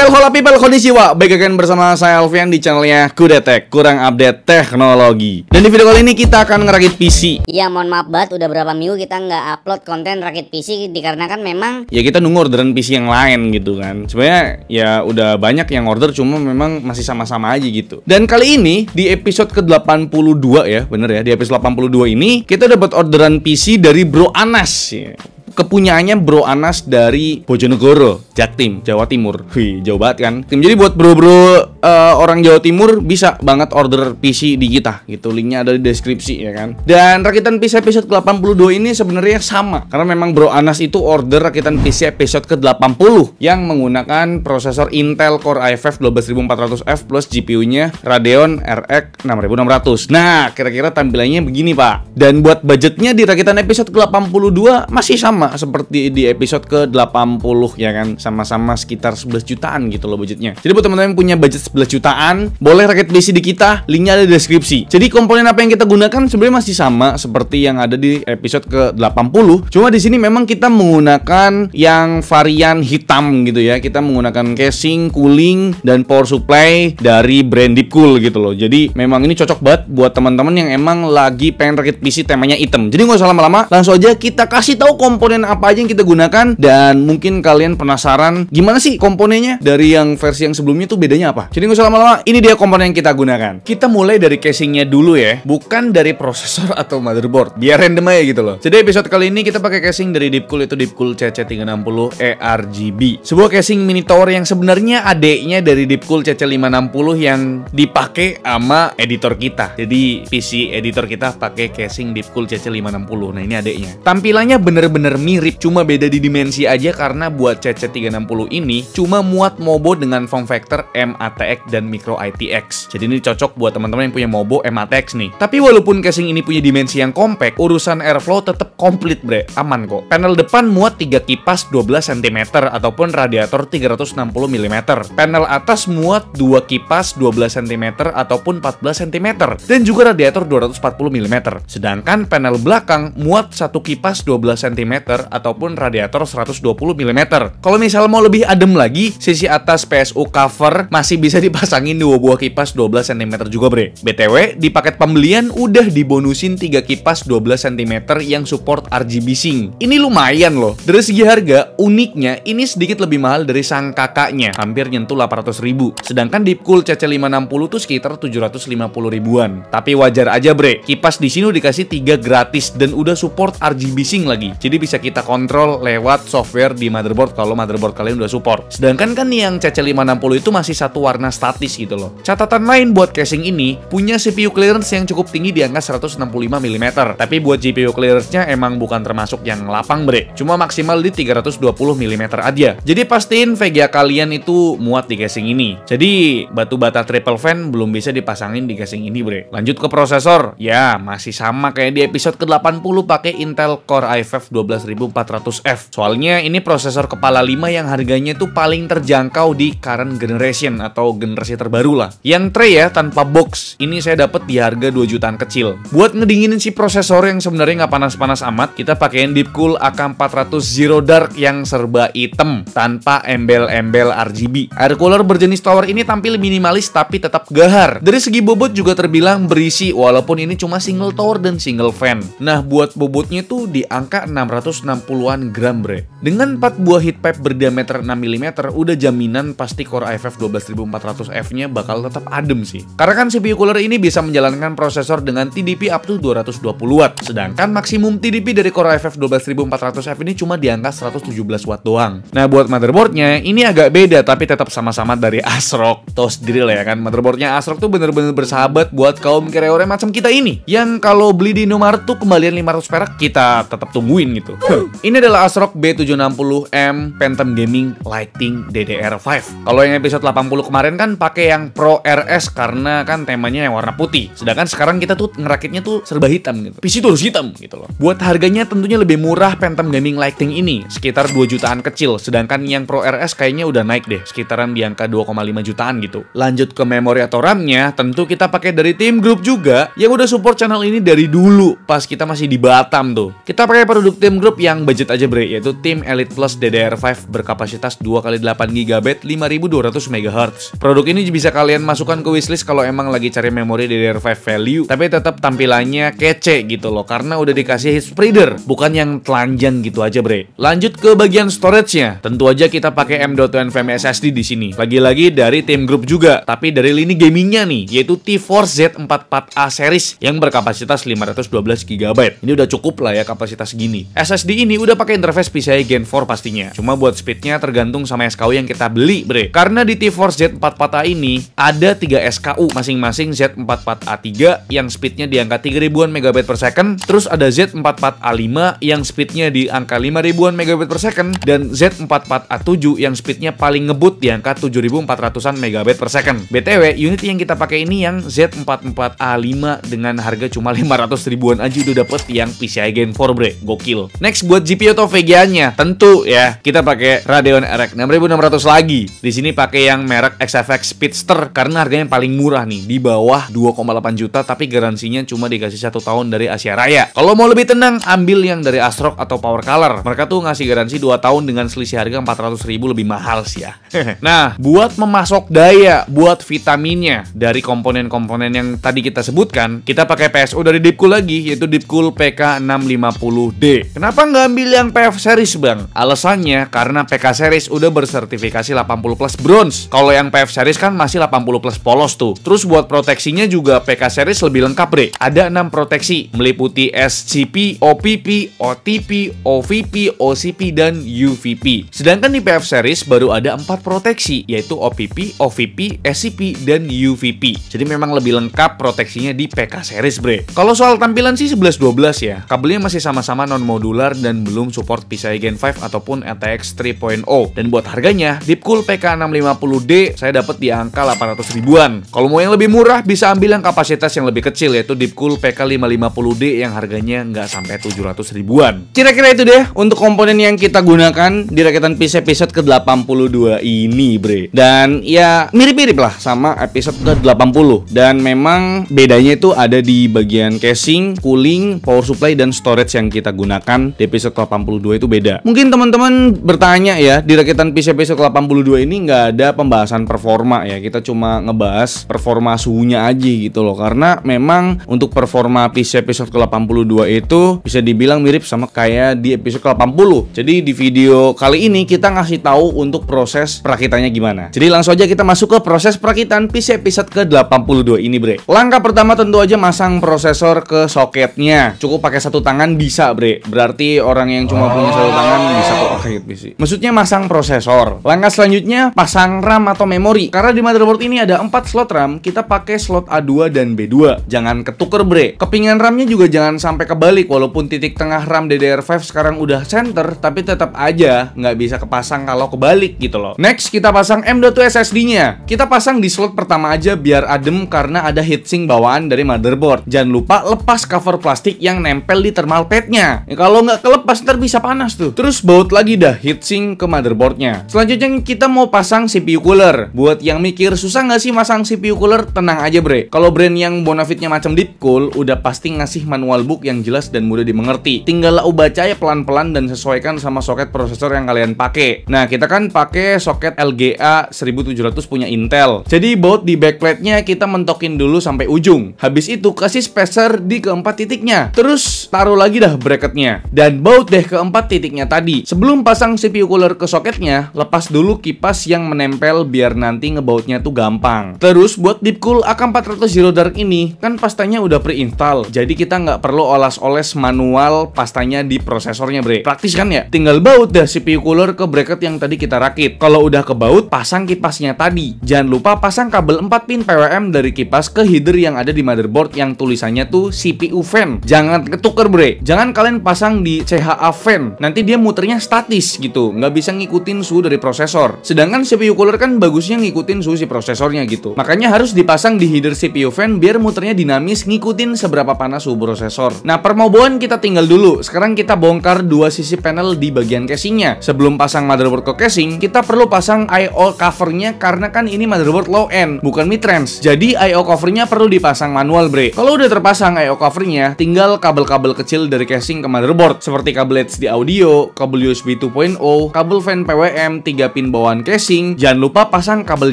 Hola people, konnichiwa. Baik again bersama saya Alfian di channelnya Kudetek, kurang update teknologi. Dan di video kali ini kita akan ngerakit PC. Iya, mohon maaf banget udah berapa minggu kita nggak upload konten rakit PC dikarenakan memang ya kita nunggu orderan PC yang lain gitu kan. Sebenarnya ya udah banyak yang order, cuma memang masih sama-sama aja gitu. Dan kali ini di episode ke-82 ya, bener ya, di episode 82 ini kita dapat orderan PC dari Bro Anas ya. Kepunyaannya Bro Anas dari Bojonegoro, Jatim, Jawa Timur. Wih, jauh banget kan. Jadi buat bro-bro orang Jawa Timur bisa banget order PC di kita gitu. Linknya ada di deskripsi ya kan. Dan rakitan PC episode ke-82 ini sebenarnya sama, karena memang Bro Anas itu order rakitan PC episode ke-80 yang menggunakan prosesor Intel Core i5 12400F plus GPU-nya Radeon RX 6600. Nah, kira-kira tampilannya begini, Pak. Dan buat budgetnya di rakitan episode ke-82 masih sama seperti di episode ke-80 ya kan, sama-sama sekitar 11 jutaan gitu loh budgetnya. Jadi buat teman-teman yang punya budget 11 jutaan, boleh rakit PC di kita, linknya ada di deskripsi. Jadi komponen apa yang kita gunakan sebenarnya masih sama seperti yang ada di episode ke-80. Cuma di sini memang kita menggunakan yang varian hitam gitu ya. Kita menggunakan casing, cooling, dan power supply dari brand Deepcool gitu loh. Jadi memang ini cocok banget buat teman-teman yang emang lagi pengen rakit PC temanya hitam. Jadi nggak usah lama-lama, langsung aja kita kasih tahu komponen apa aja yang kita gunakan, dan mungkin kalian penasaran gimana sih komponennya dari yang versi yang sebelumnya tuh bedanya apa. Jadi nggak usah lama-lama, ini dia komponen yang kita gugunakan. Kita mulai dari casingnya dulu ya, bukan dari prosesor atau motherboard, biar random aja gitu loh. Jadi episode kali ini kita pakai casing dari Deepcool, itu Deepcool CC360 ERGB, sebuah casing mini tower yang sebenarnya adeknya dari Deepcool CC560 yang dipakai sama editor kita. Jadi PC editor kita pakai casing Deepcool CC560. Nah, ini adeknya. Tampilannya bener-bener mirip, cuma beda di dimensi aja, karena buat CC360 ini cuma muat mobo dengan form factor MATX dan micro ITX. Jadi ini cocok buat teman-teman yang punya mobo MATX nih. Tapi walaupun casing ini punya dimensi yang compact, urusan airflow tetap komplit bre, aman kok. Panel depan muat 3 kipas 12 cm ataupun radiator 360 mm. Panel atas muat 2 kipas 12 cm ataupun 14 cm dan juga radiator 240 mm. Sedangkan panel belakang muat 1 kipas 12 cm ataupun radiator 120 mm. Kalau misal mau lebih adem lagi, sisi atas PSU cover masih bisa dipasangin 2 buah kipas 12 cm juga bre. BTW, di paket pembelian udah dibonusin 3 kipas 12 cm yang support RGB sync. Ini lumayan loh. Dari segi harga, uniknya ini sedikit lebih mahal dari sang kakaknya, hampir nyentuh 800 ribu. Sedangkan Deepcool CC560 tuh sekitar 750 ribuan. Tapi wajar aja bre, kipas di sini dikasih 3 gratis dan udah support RGB sync lagi. Jadi bisa kita kontrol lewat software di motherboard kalau motherboard kalian udah support. Sedangkan kan yang CC560 itu masih satu warna statis gitu loh. Catatan lain buat casing ini, punya CPU clearance yang cukup tinggi di angka 165 mm. Tapi buat GPU clearance-nya emang bukan termasuk yang lapang bre, cuma maksimal di 320 mm aja. Jadi pastiin VGA kalian itu muat di casing ini. Jadi batu bata triple fan belum bisa dipasangin di casing ini bre. Lanjut ke prosesor, ya masih sama kayak di episode ke-80 pakai Intel Core i5 12400F. Soalnya ini prosesor kepala 5 yang harganya tuh paling terjangkau di current generation atau generasi terbaru lah. Yang tray ya, tanpa box, ini saya dapat di harga 2 jutaan kecil. Buat ngedinginin si prosesor yang sebenarnya nggak panas-panas amat, kita pakein Deepcool AK400 Zero Dark yang serba hitam tanpa embel-embel RGB. Air cooler berjenis tower ini tampil minimalis tapi tetap gahar. Dari segi bobot juga terbilang berisi, walaupun ini cuma single tower dan single fan. Nah, buat bobotnya tuh di angka 660-an gram bre. Dengan 4 buah heat pipe berdiameter 6 mm, udah jaminan pasti Core i5 12400F nya bakal tetap adem sih. Karena kan CPU cooler ini bisa menjalankan prosesor dengan TDP up to 220 watt. Sedangkan maksimum TDP dari Core i5 12400F ini cuma di angka 117 watt doang. Nah, buat motherboardnya ini agak beda tapi tetap sama-sama dari ASRock. Tahu sendiri lah ya kan, motherboardnya ASRock tuh bener-bener bersahabat buat kaum kreator macam kita ini, yang kalau beli di Indomaret tuh kembalian 500 perak kita tetap tungguin gitu. Ini adalah ASRock B760M Phantom Gaming Lighting DDR5. Kalau yang episode 80 kemarin kan pakai yang Pro RS karena kan temanya yang warna putih. Sedangkan sekarang kita tuh ngerakitnya tuh serba hitam gitu. PC tuh harus hitam gitu loh. Buat harganya tentunya lebih murah Phantom Gaming Lighting ini, sekitar 2 jutaan kecil. Sedangkan yang Pro RS kayaknya udah naik deh, sekitaran di angka 2,5 jutaan gitu. Lanjut ke memori atau RAM-nya, tentu kita pakai dari Team Group juga yang udah support channel ini dari dulu pas kita masih di Batam tuh. Kita pakai produk Team Group yang budget aja bre, yaitu Team Elite Plus DDR5 berkapasitas 2x8GB 5200 MHz. Produk ini bisa kalian masukkan ke wishlist kalau emang lagi cari memori DDR5 value, tapi tetap tampilannya kece gitu loh, karena udah dikasih spreader, bukan yang telanjang gitu aja bre. Lanjut ke bagian storage-nya, tentu aja kita pakai M.2 NVMe SSD di sini. Lagi-lagi dari Team Group juga, tapi dari lini gamingnya nih, yaitu T-Force Z44A series yang berkapasitas 512GB. Ini udah cukup lah ya kapasitas segini. SSD ini udah pakai interface PCIe Gen 4 pastinya. Cuma buat speednya tergantung sama SKU yang kita beli bre. Karena di T-Force Z44A ini ada 3 SKU, masing-masing Z44A3 yang speednya di angka 3000-an MB per second, terus ada Z44A5 yang speednya di angka 5000-an MB per second, dan Z44A7 yang speednya paling ngebut di angka 7400-an MB per second. BTW, unit yang kita pakai ini yang Z44A5 dengan harga cuma 500 ribuan aja udah dapet yang PCIe Gen 4 bre, gokil. Next buat GPU atau VGA-nya, tentu ya kita pakai Radeon RX 6600 lagi. Di sini pakai yang merek XFX Speedster karena harganya paling murah nih, di bawah 2,8 juta, tapi garansinya cuma dikasih 1 tahun dari Asia Raya. Kalau mau lebih tenang, ambil yang dari ASRock atau Power Color. Mereka tuh ngasih garansi 2 tahun dengan selisih harga 400 ribu lebih mahal sih ya. Nah, buat memasok daya, buat vitaminnya dari komponen-komponen yang tadi kita sebutkan, kita pakai PSU dari Deepcool lagi, yaitu Deepcool PK650D. Kenapa nggak ambil yang PF series bang? Alasannya karena PK series udah bersertifikasi 80 plus bronze. Kalau yang PF series kan masih 80 plus polos tuh. Terus buat proteksinya juga PK series lebih lengkap bre. Ada 6 proteksi, meliputi SCP, OPP, OTP, OVP, OCP, dan UVP. Sedangkan di PF series baru ada 4 proteksi, yaitu OPP, OVP, SCP, dan UVP. Jadi memang lebih lengkap proteksinya di PK series bre. Kalau soal tampilan sih 11-12 ya. Kabelnya masih sama-sama non-modular dan belum support PCIe Gen 5 ataupun RTX 3.0. Dan buat harganya, Deepcool PK650D saya dapat di angka 800 ribuan. Kalau mau yang lebih murah, bisa ambil yang kapasitas yang lebih kecil, yaitu Deepcool PK550D yang harganya nggak sampai 700 ribuan. Kira-kira itu deh untuk komponen yang kita gunakan di rakitan PC episode ke-82 ini bre. Dan ya mirip-mirip lah sama episode ke-80. Dan memang bedanya itu ada di bagian casing, cooling, power supply, dan storage yang kita gunakan di episode ke-82 itu beda. Mungkin teman-teman bertanya ya, di rakitan PC episode ke-82 ini nggak ada pembahasan performa ya. Kita cuma ngebahas performa suhunya aja gitu loh. Karena memang untuk performa PC episode ke-82 itu bisa dibilang mirip sama kayak di episode ke-80. Jadi di video kali ini kita ngasih tahu untuk proses perakitannya gimana. Jadi langsung aja kita masuk ke proses perakitan PC episode ke-82 ini bre. Langkah pertama tentu aja masang prosesor ke soketnya. Cukup pakai satu tangan bisa bre. Berarti orang yang cuma punya satu tangan bisa kok rakit PC. Maksudnya masang prosesor. Langkah selanjutnya pasang RAM atau memori. Karena di motherboard ini ada 4 slot RAM, kita pakai slot A2 dan B2. Jangan ketuker bre. Kepingan RAM-nya juga jangan sampai kebalik. Walaupun titik tengah RAM DDR5 sekarang udah center, tapi tetap aja nggak bisa kepasang kalau kebalik gitu loh. Next kita pasang M.2 SSD-nya. Kita pasang di slot pertama aja biar adem karena ada heatsink bawaan dari motherboard. Jangan lupa lepas cover plastik yang nempel di thermal pad-nya. Ya, kalau nggak kelepas ntar bisa panas tuh. Terus baut lagi dah heatsink ke motherboard-nya. Selanjutnya kita mau pasang CPU cooler. Buat yang mikir susah nggak sih masang CPU cooler, tenang aja bre. Kalau brand yang bonafitnya macam Deepcool udah pasti ngasih manual book yang jelas dan mudah dimengerti. Tinggal baca ya pelan-pelan dan sesuaikan sama soket prosesor yang kalian pakai. Nah kita kan pakai soket LGA 1700 punya Intel. Jadi baut di backplate-nya kita mentokin dulu sampai ujung. Habis itu kasih spacer di keempat titiknya. Terus taruh lagi dah bracketnya. Dan baut deh keempat titiknya tadi. Sebelum pasang CPU cooler ke soketnya, lepas dulu kipas yang menempel biar nanti ngebautnya tuh gampang. Terus buat Deepcool AK400 Zero Dark ini kan pastanya udah pre-install. Jadi kita nggak perlu oles-oles manual pastanya di prosesornya bre. Praktis kan ya? Tinggal baut dah CPU cooler ke bracket yang tadi kita rakit. Kalau udah ke baut, pasang kipasnya tadi. Jangan lupa pasang kabel 4 pin PWM dari kipas ke header yang ada di motherboard yang tulisannya tuh CPU fan. Jangan ketuker bre. Jangan kalian pasang di CHA fan. Nanti dia muternya statis gitu, nggak bisa ngikutin suhu dari prosesor. Sedangkan CPU cooler kan bagusnya muternya ngikutin suhu si prosesornya gitu. Makanya harus dipasang di header CPU fan biar muternya dinamis ngikutin seberapa panas suhu prosesor. Nah, permoboan kita tinggal dulu. Sekarang kita bongkar dua sisi panel di bagian casingnya. Sebelum pasang motherboard ke casing, kita perlu pasang I/O covernya karena kan ini motherboard low end, bukan mid range. Jadi I/O covernya perlu dipasang manual, bre. Kalau udah terpasang I/O covernya, tinggal kabel-kabel kecil dari casing ke motherboard seperti kabel HD audio, kabel USB 2.0, kabel fan PWM, 3 pin bawaan casing. Jangan lupa pasang kabel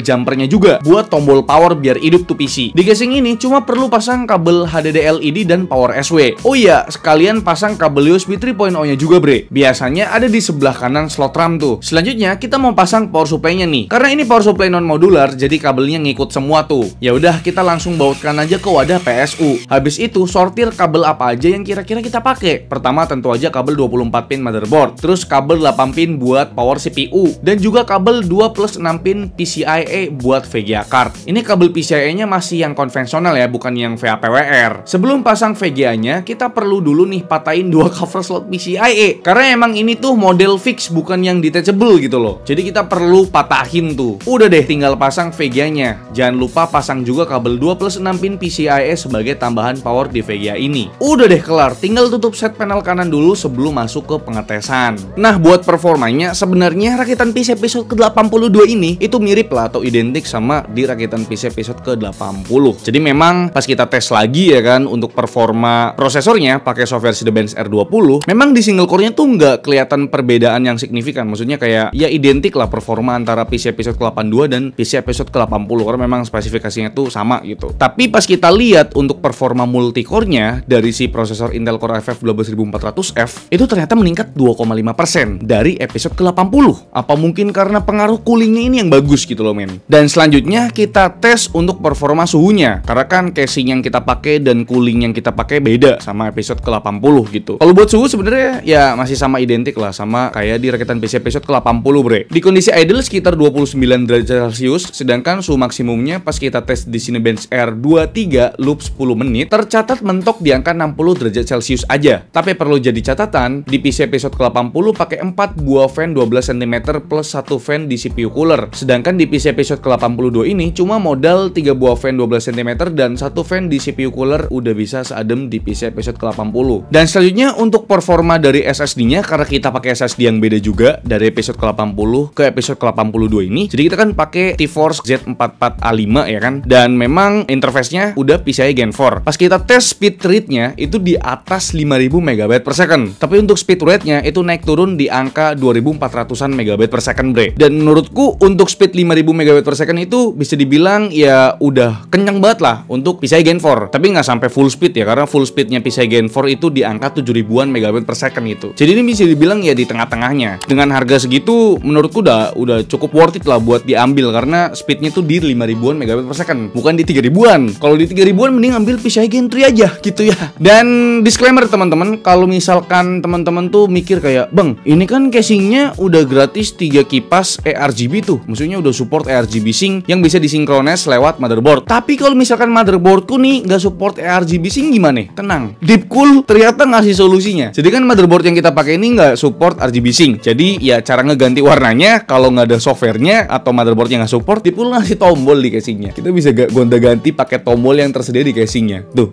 jumpernya juga buat tombol power biar hidup tuh PC. Di casing ini cuma perlu pasang kabel HDD LED dan power SW. Oh iya, sekalian pasang kabel USB 3.0-nya juga, bre. Biasanya ada di sebelah kanan slot RAM tuh. Selanjutnya kita mau pasang power supply-nya nih. Karena ini power supply non modular, jadi kabelnya ngikut semua tuh. Ya udah, kita langsung bautkan aja ke wadah PSU. Habis itu sortir kabel apa aja yang kira-kira kita pakai. Pertama tentu aja kabel 24 pin motherboard, terus kabel 8 pin buat power CPU, dan juga kabel 2+6 pin PCIe buat VGA card. Ini kabel PCIe-nya masih yang konvensional ya, bukan yang VAPWR. Sebelum pasang VGA-nya, kita perlu dulu nih patahin dua cover slot PCIe. Karena emang ini tuh model fix, bukan yang detachable gitu loh. Jadi kita perlu patahin tuh. Udah deh, tinggal pasang VGA-nya. Jangan lupa pasang juga kabel 2+6 pin PCIe sebagai tambahan power di VGA ini. Udah deh kelar, tinggal tutup set panel kanan dulu sebelum masuk ke pengetesan. Nah, buat performanya sebenarnya rakitan PC episode ke-82 ini itu mirip lah atau identik sama di rakitan PC episode ke-80. Jadi memang pas kita tes lagi ya kan untuk performa prosesornya pakai software Cinebench R20, memang di single core-nya tuh nggak kelihatan perbedaan yang signifikan. Maksudnya kayak ya identik lah performa antara PC episode ke-82 dan PC episode ke-80 karena memang spesifikasinya tuh sama gitu. Tapi pas kita lihat untuk performa multicore-nya dari si prosesor Intel Core i5 12400F itu ternyata meningkat 2,5% dari episode ke-80. Apa mungkin karena pengaruh coolingnya ini yang bagus gitu loh, men. Dan selanjutnya kita tes untuk performa suhunya. Karena kan casing yang kita pakai dan cooling yang kita pakai beda sama episode ke-80 gitu. Kalau buat suhu sebenarnya ya masih sama identik lah sama kayak di rakitan PC episode ke-80, bre. Di kondisi idle sekitar 29 derajat Celcius, sedangkan suhu maksimumnya pas kita tes di Cinebench R23 loop 10 menit tercatat mentok di angka 60 derajat Celcius aja. Tapi perlu jadi catatan, di PC episode ke-80 pakai 4 buah fan 12 cm plus 1 fan di CPU cooler. Sedangkan di PC episode ke-82 ini cuma modal 3 buah fan 12 cm dan 1 fan di CPU cooler udah bisa seadem di PC episode ke-80. Dan selanjutnya untuk performa dari SSD-nya, karena kita pakai SSD yang beda juga dari episode ke-80 ke episode ke-82 ini. Jadi kita kan pakai TeForce Z44A5 ya kan. Dan memang interface-nya udah PCIe Gen 4. Pas kita tes speed rate-nya itu di atas 5000 MB per second. Tapi untuk speed rate-nya itu naik turun di angka 2400-an MB per second, bre. Dan menurutku untuk speed 5000 MB per second itu bisa dibilang ya udah kenyang banget lah untuk PCIe Gen 4. Tapi nggak sampai full speed ya, karena full speednya PCIe Gen 4 itu di angka 7000-an MB per second itu. Jadi ini bisa dibilang ya di tengah-tengahnya. Dengan harga segitu menurutku udah cukup worth it lah buat diambil karena speednya tuh di 5000-an MB per second, bukan di 3000-an. Kalau di 3000-an mending ambil PCIe Gen 3 aja gitu ya. Dan disclaimer teman-teman, kalau misalkan teman-teman tuh mikir kayak, "Bang, ini kan casingnya udah gratis 3 kipas ARGB tuh." Maksudnya udah support ARGB sync yang bisa disinkronis lewat motherboard. Tapi kalau misalkan motherboardku nih nggak support ARGB sync gimana? Tenang, Deepcool ternyata ngasih solusinya. Jadi kan motherboard yang kita pakai ini nggak support RGB sync. Jadi ya cara ngeganti warnanya kalau nggak ada softwarenya atau motherboardnya nggak support, Deepcool ngasih tombol di casingnya. Kita bisa gonta-ganti pakai tombol yang tersedia di casingnya. Tuh,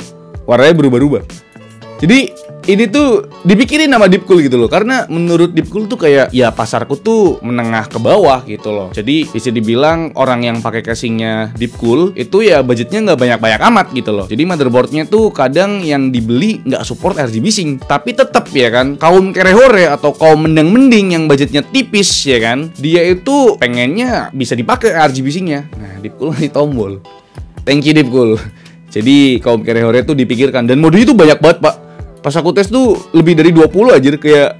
warnanya berubah-ubah. Jadi ini tuh dipikirin sama Deepcool gitu loh. Karena menurut Deepcool tuh kayak ya pasarku tuh menengah ke bawah gitu loh. Jadi bisa dibilang orang yang pakai casingnya Deepcool itu ya budgetnya nggak banyak-banyak amat gitu loh. Jadi motherboardnya tuh kadang yang dibeli nggak support RGB sync. Tapi tetap ya kan, kaum kerehore atau kaum mending-mending yang budgetnya tipis ya kan, dia itu pengennya bisa dipakai RGB syncnya. Nah, Deepcool ngasih tombol. Thank you Deepcool. Jadi kaum kerehore tuh dipikirkan. Dan modenya tuh banyak banget, Pak. Pas aku tes tuh lebih dari 20 aja, kayak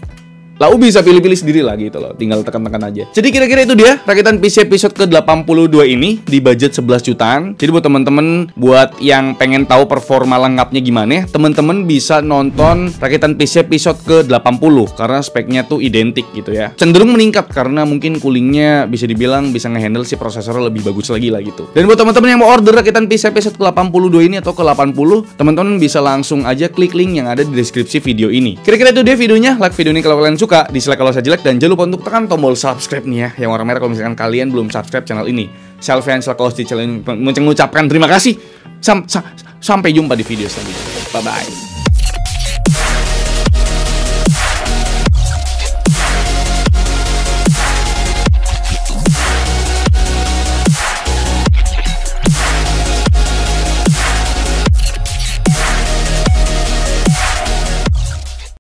lau bisa pilih-pilih sendiri lah gitu loh, tinggal tekan-tekan aja. Jadi kira-kira itu dia rakitan PC episode ke-82 ini di budget 11 jutaan. Jadi buat temen-temen buat yang pengen tahu performa lengkapnya gimana, temen-temen bisa nonton rakitan PC episode ke-80 karena speknya tuh identik gitu ya. Cenderung meningkat karena mungkin coolingnya bisa dibilang bisa ngehandle si prosesornya lebih bagus lagi lah gitu. Dan buat temen-temen yang mau order rakitan PC episode ke-82 ini atau ke-80, temen-temen bisa langsung aja klik link yang ada di deskripsi video ini. Kira-kira itu dia videonya. Like video ini kalau kalian suka, dislike kalau saya jelek, dan jangan lupa untuk tekan tombol subscribe nih ya, yang warna merah kalau misalkan kalian belum subscribe channel ini. Selvian Selakosti mengucapkan terima kasih. Sampai jumpa di video selanjutnya. Bye bye.